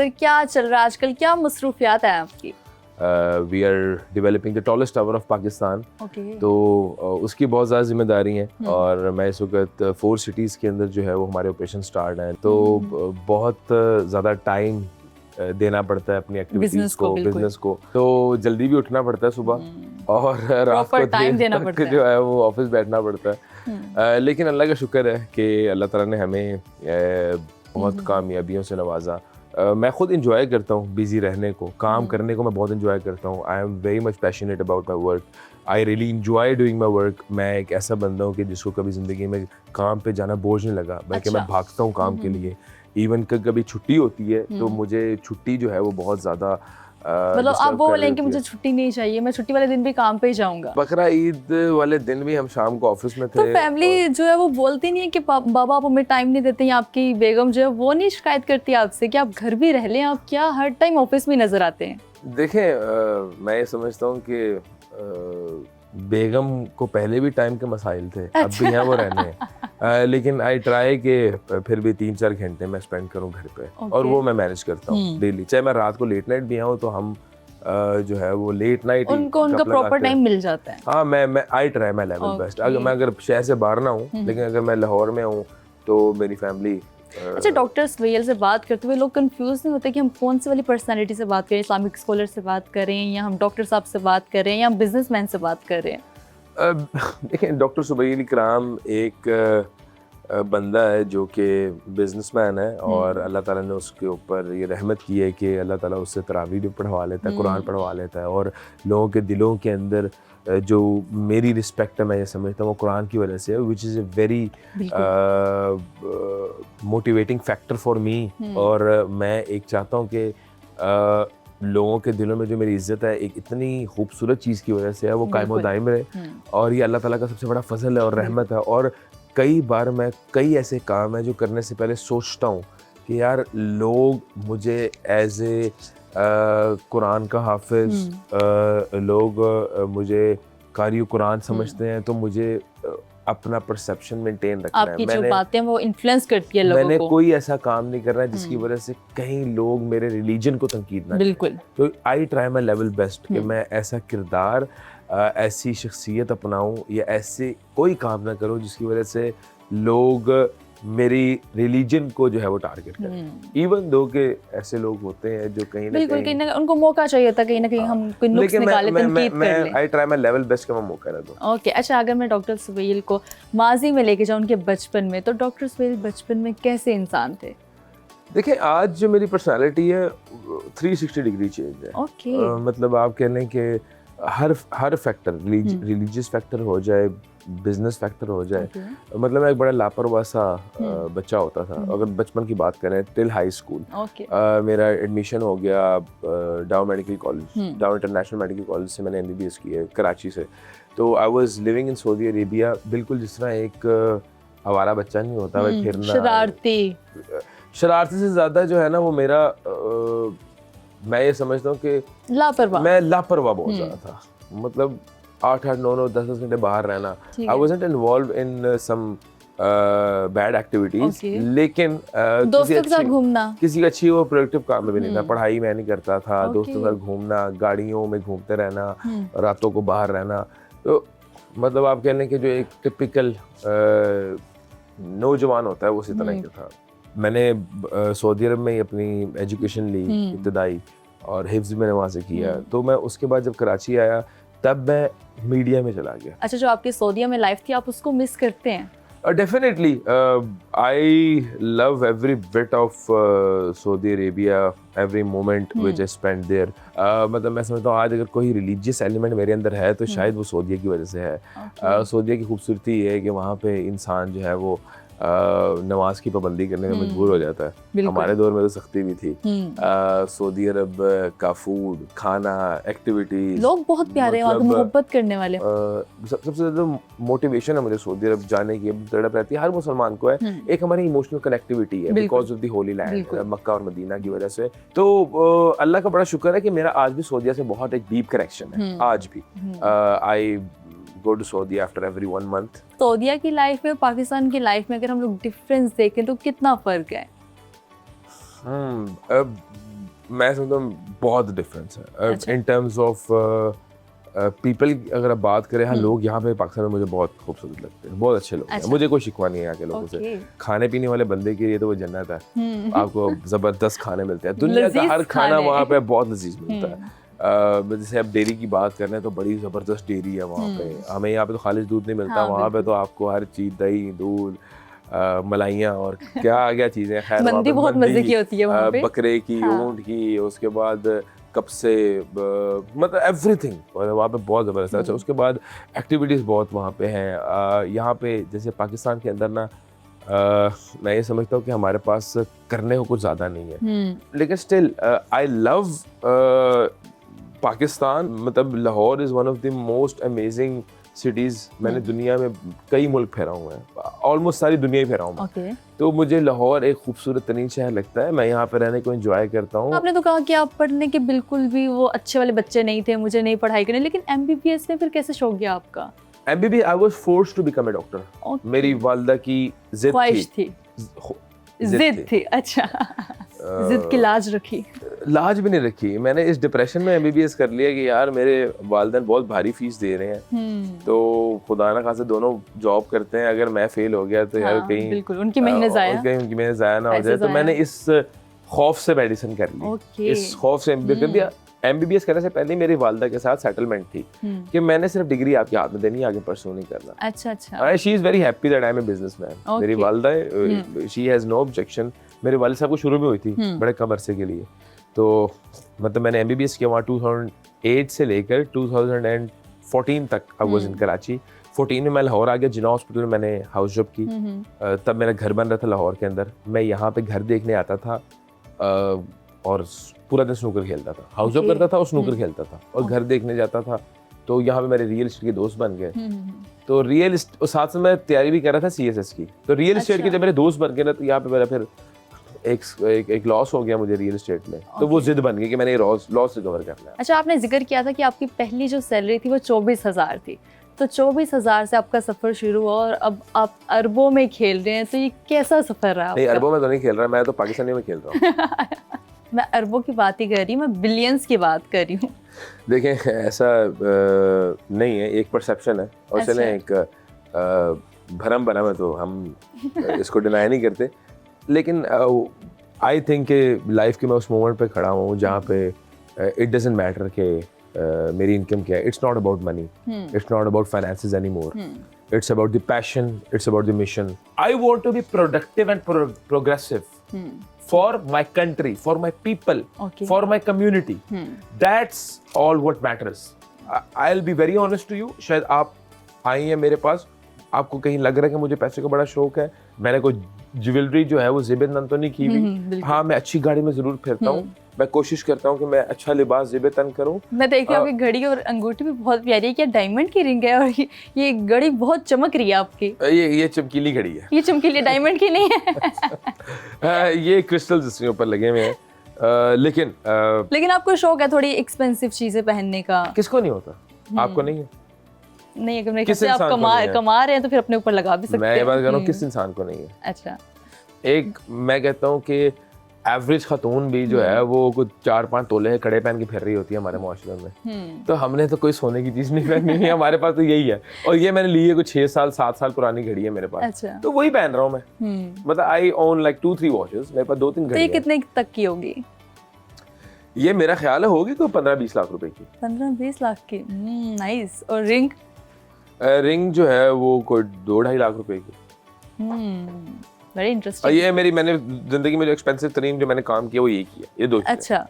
Sir क्या चल रहा है आजकल, क्या मसरूफियात है आपकी? We are developing the tallest tower of Pakistan. तो उसकी बहुत ज़्यादा जिम्मेदारी हैं और मैं इस वक्त 4 सिटीज़ के अंदर जो है वो हमारे ऑपरेशन स्टार्ट हैं। तो बहुत ज़्यादा टाइम देना पड़ता है अपनी एक्टिविटीज़ को, बिजनेस को। तो जल्दी भी उठना पड़ता है सुबह और रात को देर तक जो है वो ऑफिस बैठना पड़ता है। लेकिन अल्लाह का शुक्र है कि अल्लाह ताला ने हमें बहुत कामयाबियों से नवाजा। मैं खुद इंजॉय करता हूँ बिजी रहने को, काम करने को मैं बहुत इंजॉय करता हूँ। I am very much passionate about my work. I really enjoy doing my work. मैं एक ऐसा बंदा हूँ कि जिसको कभी ज़िंदगी में काम पे जाना बोझ नहीं लगा, बल्कि मैं भागता हूँ काम के लिए। इवन कभी छुट्टी होती है तो मुझे छुट्टी जो है वो बहुत ज़्यादा मतलब आप वो बोलेंगे कि मुझे छुट्टी नहीं चाहिए, मैं छुट्टी वाले दिन भी काम पे ही जाऊंगा। बकरा ईद वाले दिन भी हम शाम को ऑफिस में थे। तो फैमिली जो है वो बोलती नहीं है कि बाबा आप हमें टाइम नहीं देते, या आपकी बेगम जो है वो नहीं शिकायत करती आपसे कि आप घर भी रह लें, आप क्या हर टाइम ऑफिस में नजर आते हैं? देखें, मैं ये समझता हूँ कि बेगम को पहले भी टाइम के मसाइल थे, अब भी यहाँ वो रहने हैं। लेकिन आई ट्राई कि फिर भी 3-4 घंटे मैं स्पेंड करूँ घर पे और वो मैं मैनेज करता हूँ डेली। चाहे मैं रात को लेट नाइट भी आऊँ तो हम जो है वो लेट नाइट उनको उनका प्रॉपर टाइम मिल जाता है। हाँ, मैं I try my level best. अगर शहर से बाहर ना हूँ, लेकिन अगर मैं लाहौर में हूँ तो मेरी फैमिली। अच्छा, डॉक्टर सुहैल से बात करते हुए लोग कंफ्यूज नहीं होते कि हम कौन सी वाली पर्सनालिटी से बात करें, इस्लामिक स्कॉलर से बात करें या हम डॉक्टर साहब से बात करें या बिजनेसमैन से बात करें? देखिए, डॉक्टर सुहैल इकराम एक बंदा है जो कि बिजनेसमैन है और अल्लाह ताला ने उसके ऊपर ये रहमत की है कि अल्लाह ताला उससे तरावी भी पढ़वा लेता है, कुरान पढ़वा लेता है और लोगों के दिलों के अंदर जो मेरी रिस्पेक्ट है, मैं ये समझता हूँ वो कुरान की वजह से है, which is a very motivating factor for me. और मैं एक चाहता हूँ कि लोगों के दिलों में जो मेरी इज्जत है एक इतनी खूबसूरत चीज़ की वजह से है, वो कायम व दायम रहे। और ये अल्लाह ताला का सबसे बड़ा फजल है और रहमत है। और कई बार मैं कई ऐसे काम है जो करने से पहले सोचता हूँ कि यार लोग मुझे एज ए कुरान का हाफिज, लोग मुझे कारी कुरान समझते हैं, तो मुझे अपना परसेप्शन मेंटेन रखना है। आपकी जो बातें वो इन्फ्लुएंस करती है लोगों को। मैंने कोई ऐसा काम नहीं करना है जिसकी वजह से कहीं लोग मेरे रिलीजन को तंकीद ना बिल्कुल। तो I try my level best कि मैं ऐसा किरदार, ऐसी शख्सियत अपनाऊं या ऐसे कोई काम ना करूं जिसकी वजह से लोग मेरी रिलीजन को जो है वो टारगेट करें। इवन दो के ऐसे लोग होते हैं जो कहीं ना कहीं उनको मौका चाहिए था कहीं ना कहीं हम कोई नुक्स निकाले, तनकीद कर लें। I try my level best का मैं मौका ना दूं। ओके, अच्छा, अगर मैं डॉक्टर सुहैल को माजी में लेके जाऊं उनके बचपन में, तो डॉक्टर सुहैल बचपन में कैसे इंसान थे? देखिए, आज जो मेरी पर्सनालिटी है 360 डिग्री चेंज है। मतलब आप कह लें कि हर फैक्टर, रिलीजियस फैक्टर हो जाए, बिजनेस फैक्टर हो जाए। मतलब मैं एक बड़ा लापरवाह सा बच्चा होता था। अगर बचपन की बात करें टिल हाई स्कूल, मेरा एडमिशन हो गया डाउ मेडिकल कॉलेज, डाउ इंटरनेशनल मेडिकल कॉलेज से मैंने MBBS की है कराची से। तो I was living in Saudi Arabia. बिल्कुल जिस तरह एक आवारा बच्चा नहीं होता भाई, फिरना, शरारती से ज़्यादा जो है ना वो मेरा मैं ये समझता हूँ कि मैं लापरवाह बहुत ज़्यादा था। मतलब 8-8, 9-9, 10-10 घंटे बाहर रहना। I wasn't involve in some bad activities, लेकिन दोस्तों के साथ घूमना किसी अच्छी वो प्रोडक्टिव काम में भी नहीं था। पढ़ाई मैं नहीं करता था, दोस्तों के साथ घूमना, गाड़ियों में घूमते रहना, रातों को बाहर रहना। तो मतलब आप कह लें कि जो एक टिपिकल नौजवान होता है वो उसी तरह का था। मैंने सऊदी अरब में ही अपनी एजुकेशन ली, इब्तदाई, और हिफ्ज़ मैंने वहाँ से किया। तो मैं उसके बाद जब कराची आया तब मैं मीडिया में चला गया। अच्छा, जो आपकी सऊदीया में लाइफ थी आप उसको मिस करते हैं? Definitely, I love every bit of Saudi Arabia, every moment which I spent there. मतलब मैं समझता हूँ आज अगर कोई रिलीजियस एलिमेंट मेरे अंदर है तो शायद वो सऊदीया की वजह से है। सऊदीया की खूबसूरती ये है कि वहाँ पे इंसान जो है वो नमाज की पाबंदी करने में मजबूर हो जाता है। हमारे दौर में तो सख्ती भी थी। सऊदी अरब का फूड, खाना, एक्टिविटीज, लोग बहुत प्यारे हैं, मतलब मोहब्बत करने वाले। सबसे ज़्यादा मोटिवेशन है मुझे सऊदी अरब जाने की, तड़प रहती है हर मुसलमान को है। एक हमारी इमोशनल कनेक्टिविटी है because of the holy land, Mecca और मदीना की वजह से। तो अल्लाह का बड़ा शुक्र है कि मेरा आज भी सऊदीया से बहुत एक डीप कनेक्शन है। आज भी आई go to Saudi after every 1 month. सऊदीया की लाइफ में पाकिस्तान की लाइफ में अगर हम लोग डिफरेंस देखें तो कितना फर्क है? मैं समझता हूँ बहुत डिफरेंस है अच्छा। In terms of people. अगर आप बात करें, हाँ, लोग यहाँ पे पाकिस्तान में मुझे बहुत खूबसूरत लगते हैं, बहुत अच्छे लोग हैं। मुझे कोई शिकवा नहीं है यहाँ के लोगों से। खाने पीने वाले बंदे के लिए तो वो जन्नत है। आपको जबरदस्त खाने मिलते हैं, दुनिया का हर खाना वहाँ पे बहुत लजीज मिलता है। जैसे आप डेयरी की बात कर रहे हैं तो बड़ी जबरदस्त डेयरी है वहाँ पे। हमें यहाँ पे तो खालिश दूध नहीं मिलता, वहाँ पे तो आपको हर चीज, दही, दूध, मलाइयाँ और क्या चीजें, खैर मंदी बहुत मजे की होती है वहाँ पे, बकरे की, ऊँट की, उसके बाद कब से मतलब एवरीथिंग वहाँ पे बहुत ज़बरदस्त है। अच्छा, उसके बाद एक्टिविटीज़ बहुत वहाँ पे हैं। यहाँ पे जैसे पाकिस्तान के अंदर ना मैं ये समझता हूँ कि हमारे पास करने को कुछ ज़्यादा नहीं है, लेकिन स्टिल आई लव पाकिस्तान। मतलब Lahore is one of the most amazing cities. मैंने दुनिया में कई मुल्क फेरा हुआ है, ऑलमोस्ट सारी दुनिया ही फेरा हूँ मैं। तो मुझे लाहौर एक खूबसूरत तरीन शहर लगता है। मैं यहाँ पे रहने को एंजॉय करता हूँ। आपने तो कहा कि आप पढ़ने के बिल्कुल भी वो अच्छे वाले बच्चे नहीं थे, मुझे नहीं पढ़ाई करनी, लेकिन एमबीबीएस में फिर कैसे शौक गया आपका? MBBS I was forced to become a doctor. मेरी वालिदा की जिद थी। अच्छा, जिद की लाज रखी? लाज भी नहीं रखी, मैंने इस डिप्रेशन में एमबीबीएस कर लिया कि यार मेरे वालिदैन बहुत भारी फीस दे रहे हैं, तो खुदा ना खासे दोनों जॉब करते हैं, अगर मैं फेल हो गया तो यार कहीं बिल्कुल उनकी मेहनत ज़ाया ना हो जाए। तो मैंने इस खौफ से मेडिसिन कर ली, इस खौफ से एमबीबीएस कर दिया। एमबीबीएस करने से पहले मेरी वालिदा के साथ सेटलमेंट थी कि मैंने सिर्फ डिग्री आपके हाथ में देनी है, आगे परस्यू नहीं करना। अच्छा। She is very happy that I am a businessman. मेरी वालिदा, शी हैज नो ऑब्जेक्शन। मेरे वालिद साहब को शुरू में हुई थी बड़े कम अरसे के लिए, तो मतलब मैंने एमबीबीएस किया वहाँ 2008 से लेकर 2014 तक। I was in Karachi. 14 में मैं लाहौर आ गया, जिना हॉस्पिटल में मैंने हाउस जॉब की। तब मेरा घर बन रहा था लाहौर के अंदर। मैं यहाँ पे घर देखने आता था और पूरा दिन स्नूकर खेलता था। हाउस जॉब करता था और स्नूकर खेलता था और घर देखने जाता था। तो यहाँ पे मेरे रियल एस्टेट के दोस्त बन गए। तो रियल एस्टेट, साथ में मैं तैयारी भी कर रहा था सीएसएस की। तो रियल एस्टेट के जब मेरे दोस्त बन गए ना, तो यहाँ पे मेरा फिर एक लॉस हो गया मुझे रियल एस्टेट में। तो वो जिद बन गई कि मैंने लॉस रिकवर करना है। अच्छा, आपने जिक्र किया था कि आपकी पहली जो सैलरी थी वो 24,000 थी। तो 24,000 से आपका सफर शुरू हुआ और अब आप अरबों में खेल रहे हैं, तो ये कैसा सफर रहा? नहीं, अरबों में तो नहीं खेल रहा, मैं तो पाकिस्तानी में खेल रहा हूँ। मैं अरबों की बात ही कर रही हूँ, मैं बिलियंस की बात कर रही हूँ। देखें, ऐसा नहीं है, एक परसेप्शन है और चलें एक भरम भरम है, तो हम इसको डिनाई नहीं करते। लेकिन आई थिंक कि लाइफ के मैं उस मोमेंट पे खड़ा हूँ जहाँ पे इट डजंट मैटर कि मेरी इनकम क्या है। It's not about money, it's not about finances anymore, it's about the passion, it's about the mission. I want to be productive and progressive for my country, for my people, for my community. That's all what matters. I'll be very honest to you. शायद आप आई हैं मेरे पास, आपको कहीं लग रहा है कि मुझे पैसे का बड़ा शौक है। मैंने कोई ज्वेलरी जो है वो ज़ेब तन तो नहीं की हुई। हाँ, मैं अच्छी गाड़ी में जरूर फिरता हूँ। मैं कोशिश करता हूँ कि मैं अच्छा लिबास ज़ेब तन करूँ। मैं देखती हूँ आपकी घड़ी और अंगूठी भी बहुत प्यारी है। क्या डायमंड की रिंग है? और ये घड़ी बहुत चमक रही है आपकी। ये चमकीली घड़ी है। ये चमकीली, डायमंड की नहीं है। ये क्रिस्टल्स इसके ऊपर लगे हुए हैं। लेकिन आपको शौक है थोड़ी एक्सपेंसिव चीजें पहनने का? किसको नहीं होता? आपको नहीं है? नहीं, अगर किसी आप कमा रहे हैं तो फिर अपने ऊपर लगा भी सकते हैं। मैं ये बात कर रहा हूँ, किस इंसान को नहीं है? अच्छा, एक मैं कहता हूँ कि एवरेज खातून भी जो है वो कुछ 4-5 तोले कड़े पहन के फिर रही होती है हमारे माशरे में। तो हमने तो कोई सोने की चीज नहीं पहनी है, हमारे पास तो यही है। और ये मैंने ली है कुछ 6 साल 7 साल पुरानी घड़ी है मेरे पास। अच्छा। तो वही पहन रहा हूँ मैं। मतलब आई ओन लाइक 2-3 वॉचेस, मेरे पास 2-3 घड़ी। तो ये कितने तक की होगी? ये मेरा ख्याल है होगी कोई 15-20 लाख रुपए की। 15-20 लाख की? नाइस। और रिंग? रिंग जो है वो कोई 2-2.5 लाख रुपए की। Very interesting. ये मैंने जिंदगी में जो एक्सपेंसिव तरीन जो मैंने काम किया वो यही किया, ये 2 चीजें। अच्छा,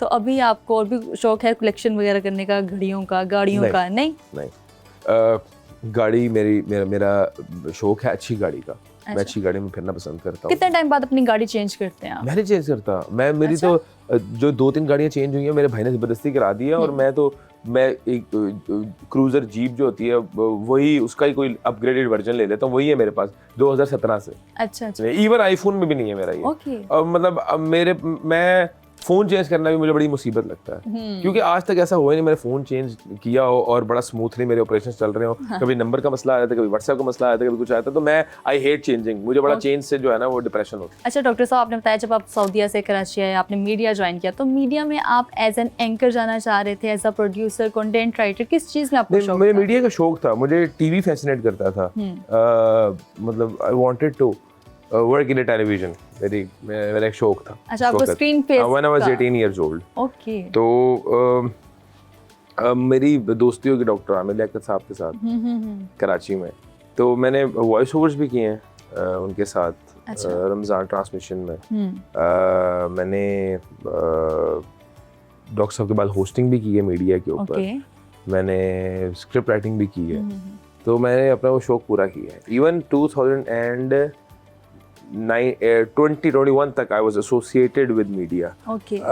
तो अभी आपको और भी शौक है कलेक्शन वगैरह करने का, घड़ियों का, गाड़ियों का? नहीं, गाड़ी मेरा शौक है अच्छी गाड़ी का। मैं अच्छी गाड़ी में फिरना पसंद करता हूँ। कितने टाइम बाद अपनी गाड़ी चेंज करते हैं आप? मैं नहीं चेंज करता। मेरी तो जो 2-3 गाड़ियाँ चेंज हुई हैं मेरे भाई ने जबरदस्ती करा दी है। और मैं एक क्रूजर जीप जो होती है वही, उसका ही कोई अपग्रेडेड वर्जन ले लेता हूँ। वही है मेरे पास 2017 से। अच्छा। इवन आईफोन में भी नहीं है मेरा ये। मतलब मैं फ़ोन चेंज करना भी मुझे बड़ी मुसीबत लगता है, क्योंकि आज तक ऐसा हुआ ही नहीं मैंने फ़ोन चेंज किया हो और बड़ा स्मूथली मेरे ऑपरेशन चल रहे हो। कभी नंबर का मसला आया था, कभी व्हाट्सएप का मसला आया था, कभी कुछ आया था, तो मैं आई हेट चेंजिंग, मुझे बड़ा चेंज से जो है ना वो डिप्रेशन होता है। अच्छा डॉक्टर साहब, आपने बताया जब आप सऊदीया से कराची आए, आपने मीडिया ज्वाइन किया, तो मीडिया में आप एज एन एंकर जाना चाह रहे थे, as a producer, content writer, किस चीज़ में आपको शौक मुझे था? मीडिया का शौक था, मुझे टीवी फैसिनेट करता था। मतलब I wanted to work in television, मेरा एक शौक था। अच्छा, आपको screen face when I was 18 years old. Okay. तो मेरी दोस्ती होगी डॉक्टर आमिर लियाकत साहब के साथ कराची में, तो मैंने वॉइस ओवर्स भी किए हैं उनके साथ। अच्छा। रमज़ान ट्रांसमिशन में मैंने डॉक्टर साहब के बाद होस्टिंग भी की है मीडिया के ऊपर। मैंने स्क्रिप्ट राइटिंग भी की है, तो मैंने अपना वो शौक पूरा किया है। इवन 2021 तक I was associated with media.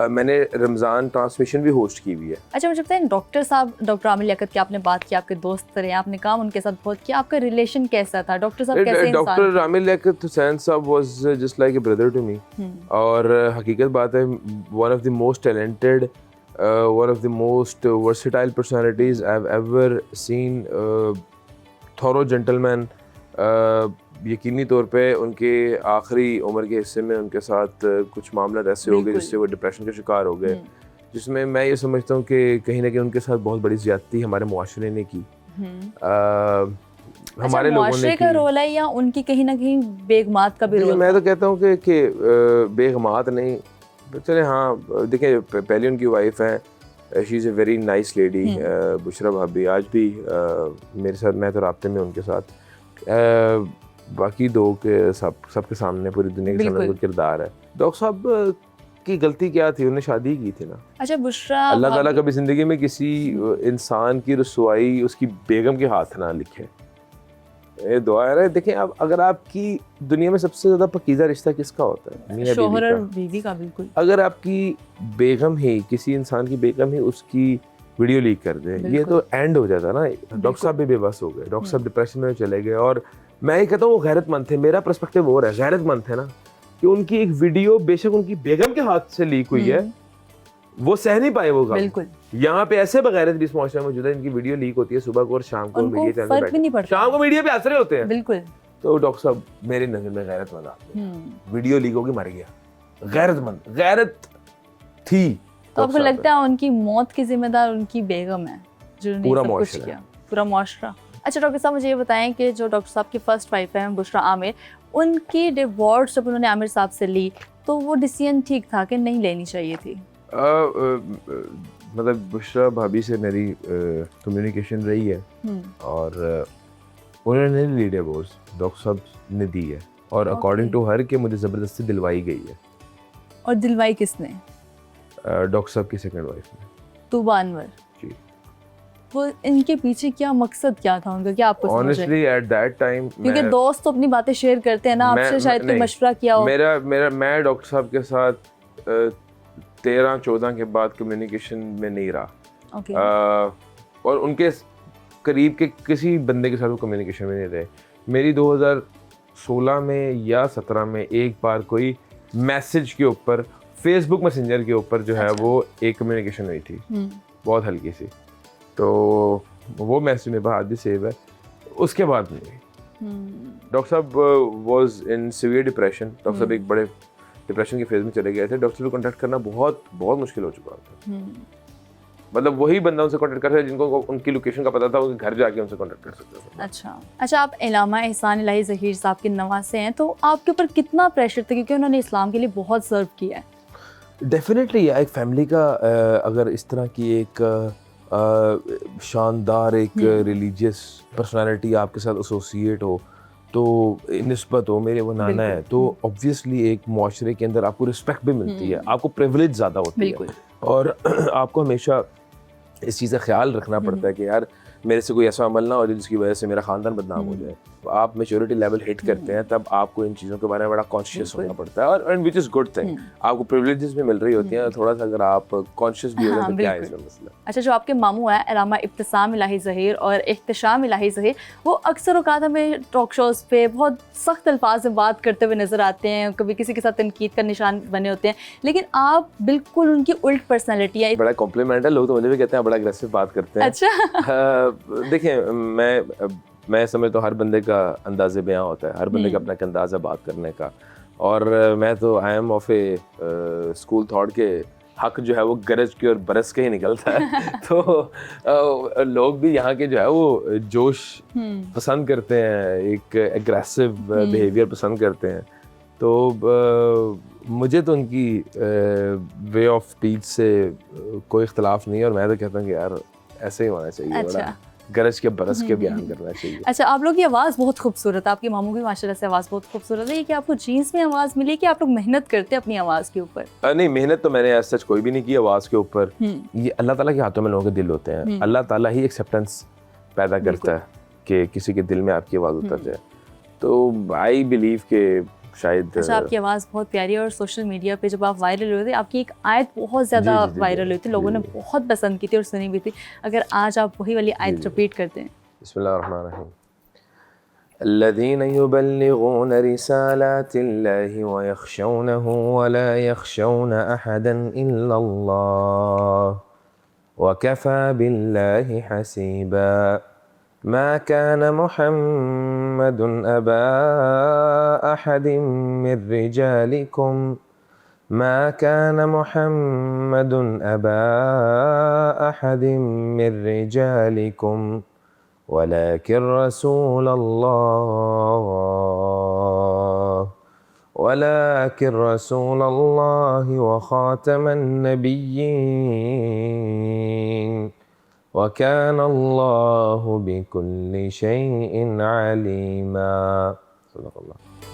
मैंने रमज़ान ट्रांसमिशन भी होस्ट की हुई है। अच्छा, मुझे बताएं डॉक्टर साहब, डॉक्टर आमिर लियाकत की आपने बात की, आपके दोस्त रहे, आपने काम उनके साथ बहुत किया, आपका रिलेशन कैसा था? डॉक्टर साहब कैसे इंसान? Doctor Aamir Liaquat Hussain sahab was just like a brother to me. और हकीकत बात है, one of the most talented, one of the most versatile personalities I've ever seen, thorough gentleman। यकीनी तौर पे उनके आखिरी उम्र के हिस्से में उनके साथ कुछ मामला ऐसे हो गए जिससे वो डिप्रेशन का शिकार हो गए, जिसमें मैं ये समझता हूँ कि कहीं ना कहीं उनके साथ बहुत बड़ी ज्यादती हमारे मुआशरे ने की। हमारे लोगों ने का रोल है या उनकी कहीं ना कहीं बेगमात का भी रोल? मैं तो कहता हूँ कि बेगमात नहीं, चले हाँ देखें, पहले उनकी वाइफ है, she is a very nice lady, Bushra भाभी, आज भी मेरे साथ, मैं तो राब्ते में उनके साथ। बाकी दो के सबके सामने, पूरी दुनिया के सामने किरदार है। डॉक्टर साहब की गलती क्या थी? उन्होंने शादी की थी ना। अच्छा बुशरा, अल्लाह ताला कभी ज़िंदगी में किसी इंसान की रुसवाई उसकी बेगम के हाथ ना लिखे, ये दुआ है। देखें, अब अगर आपकी दुनिया में सबसे ज़्यादा पकीज़ा रिश्ता किसका होता है? मियां शोहर और बीवी का। बिल्कुल। अगर आपकी बेगम ही, किसी इंसान की बेगम ही उसकी वीडियो लीक कर दे, ये तो एंड हो जाता ना। डॉक्टर साहब भी बेबस हो गए, डॉक्टर साहब डिप्रेशन में चले गए। और मैं ये कहता हूँ वो गैरतमंद थे, मेरा पर्सपेक्टिव वो है, गैरतमंद थे ना, कि उनकी एक वीडियो बेशक उनकी बेगम के हाथ से लीक हुई है, वो सह नहीं पाए वो बिल्कुल। यहाँ पे ऐसे बगैरत भी इस मुआशरे में मौजूद है, इनकी वीडियो लीक होती है सुबह को और शाम को मीडिया चैनल पे बैठे, शाम को मीडिया पे हंस रहे होते हैं। बिल्कुल। तो डॉक्टर साहब मेरी नजर में गैरतमंद आते हैं। वीडियो लीक होगी, मर गया, गैरतमंद, गैरत थी। तो आपको लगता है उनकी मौत की जिम्मेदार उनकी बेगम है, जो पूरा कुछ किया, पूरा मुआशरा? अच्छा डॉक्टर साहब, मुझे ये बताएं कि जो डॉक्टर साहब की फर्स्ट वाइफ है बुशरा आमिर, उनकी डिवोर्स जब उन्होंने आमिर साहब से ली, तो वो डिसीजन ठीक था कि नहीं लेनी चाहिए थी? मतलब बुशरा भाभी से मेरी कम्युनिकेशन रही है, और उन्होंने ली डिवोर्स, डॉक्टर साहब ने दी है, और अकॉर्डिंग टू हर के मुझे ज़बरदस्ती दिलवाई गई है। और दिलवाई किसने? डॉक्टर साहब की सेकंड वाइफ ने, तूबा अनवर जी। वो इनके पीछे क्या मकसद क्या था उनका, क्या आपको समझ है? Honestly at that time, क्योंकि दोस्त तो अपनी बातें शेयर करते हैं ना, आपसे शायद कोई मशवरा किया हो। मैं डॉक्टर साहब के साथ 13-14 के बाद कम्युनिकेशन में नहीं रहा। और उनके करीब के किसी बंदे के साथ वो कम्युनिकेशन में नहीं रहे। मेरी 2016 में या 17 में एक बार कोई मैसेज के ऊपर, फेसबुक मैसेंजर के ऊपर जो है वो एक कम्युनिकेशन हुई थी, बहुत हल्की सी, तो वो मैसेज मेरे पास आज भी सेव है। उसके बाद नहीं। डॉक्टर साहब was in severe depression. Doctor साहब एक बड़े डिप्रेशन के फेज में चले गए थे। डॉक्टर को कांटेक्ट करना बहुत बहुत मुश्किल हो चुका था। मतलब वही बंदा उनसे कांटेक्ट कर सकता है जिनको उनकी लोकेशन का पता था, उनके घर जाके उनसे कांटेक्ट कर सकते थे। अच्छा, आप इलामा एहसान इलाही ज़हीर साहब के नवासे हैं, तो आपके ऊपर कितना प्रेशर था, क्योंकि उन्होंने इस्लाम के लिए बहुत सर्व किया है? डेफिनेटली एक फैमिली का अगर इस तरह की एक शानदार एक रिलीजियस पर्सनालिटी आपके साथ एसोसिएट हो, तो निस्बत हो, मेरे वो नाना है, तो ऑब्वियसली एक मुआशरे के अंदर आपको रिस्पेक्ट भी मिलती है, आपको प्रिविलेज ज़्यादा होती है, और आपको हमेशा इस चीज़ का ख्याल रखना पड़ता है कि यार मेरे से कोई ऐसा अमल ना हो जाए जिसकी वजह से मेरा ख़ानदान बदनाम हो जाए। आप मेच्योरिटी लेवल हिट करते हैं तब आपको इन चीज़ों के बारे में बड़ा कॉन्शियस होना पड़ता है, और विच इज़ गुड थिंग। आपको प्रिविलेजेस भी मिल रही होती हैं, थोड़ा सा अगर आप कॉन्शियस भी हो जाए तो क्या है इसमें मसला। अच्छा, जो आपके मामू हैं अलामा इब्तिसाम इलाही ज़हीर और इख्तिशाम इलाही ज़हीर, वो अक्सर औक़ात हमें टॉक शोज़ पे बहुत सख्त अल्फाज में बात करते हुए नज़र आते हैं, कभी किसी के साथ तनकीद का निशान बने होते हैं, लेकिन आप बिल्कुल उनकी उल्ट पर्सनैलिटी है। बड़ा कॉम्प्लीमेंट है, लोग तो मुझे भी कहते हैं बड़ा अग्रेसिव बात करते हैं। अच्छा। देखिए, मैं समझता हूँ हर बंदे का अंदाज़े बयां होता है, हर बंदे का अपना एक अंदाज़ा बात करने का, और मैं तो I am of A school thought के हक जो है वो गरज के और बरस के ही निकलता है। तो लोग भी यहाँ के जो है वो जोश पसंद करते हैं, एक एग्रेसिव बिहेवियर पसंद करते हैं। तो मुझे तो उनकी वे ऑफ स्पीच से कोई इख्तलाफ नहीं है, और मैं तो कहता हूँ कि यार ऐसे ही होना चाहिए। अच्छा। बड़ा गरज के बरस के बयान करना चाहिए। अच्छा, आप लोग की आवाज़ बहुत खूबसूरत है, आपके मामू की माशाल्लाह से आवाज़ बहुत खूबसूरत है। ये कि आपको जीन्स में आवाज़ मिली कि आप लोग मेहनत करते हैं अपनी आवाज़ के ऊपर? नहीं, मेहनत तो मैंने सच कोई भी नहीं की आवाज़ के ऊपर। ये अल्लाह ताला के हाथों में लोगों के दिल होते हैं। अल्लाह ताला ही एक्सेप्टेंस पैदा करता है कि किसी के दिल में आपकी आवाज़ उतर जाए। तो आई बिलीव के शायद। अच्छा, आपकी आवाज़ बहुत प्यारी है, और सोशल मीडिया पे जब आप वायरल हुए थे, आपकी एक आयत बहुत ज़्यादा वायरल हुई थी, लोगों ने बहुत पसंद की थी और सुनी भी थी। अगर आज आप वही वाली आयत रिपीट करते हैं। बिस्मिल्लाहिर्रहमानिर्रहीम। अल्लज़ीना युबल्लिगूना रिसालातिल्लाहि व यख़शौनहु व ला यख़शौना अहदन इल्लल्लाह व कफ़ा बिल्लाहि हसीबा। मा कान मुहम्मदुन अबा अहदिम मिर रिजालिकुम मा कान मुहम्मदुन अबा अहदिम मिर रिजालिकुम वलाकिन रसूलल्लाह व ख़ातमन नबिय्यीन व कानल्लाहु बिकुल्लि शैइन अलीमा।